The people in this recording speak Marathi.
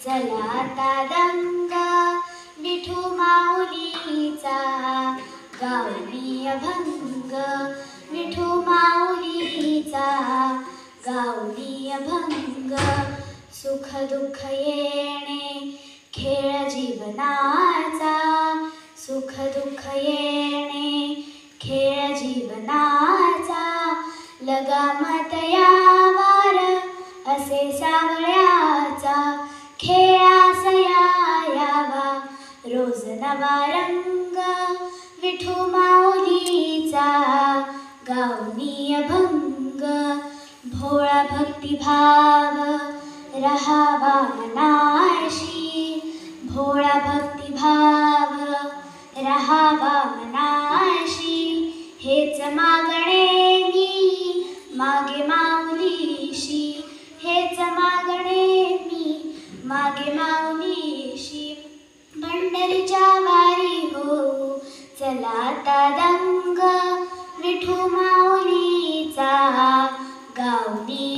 चला आता दंग विठू माऊलीचा गाऊनी अभंग विठू माऊलीचा गाऊनी अभंग सुख दुःख येणे खेळ जीवनाचा सुख दुःख येणे खेळ जीवनाचा लगामत यावार असे सावळ्याचा खेळास यावा रोज नवा रंग विठू माऊलीचा गाऊनी अभंग भोळा भक्तिभाव रहावा मनाशी भोळा भक्तिभाव रहावा मनाशी हेच मागणे मी मागे माऊलीशी हेच मागणे मी मागे माऊलीशी पंढरीच्या वारी हो चला आता दंग विठू माऊलीचा गाऊनी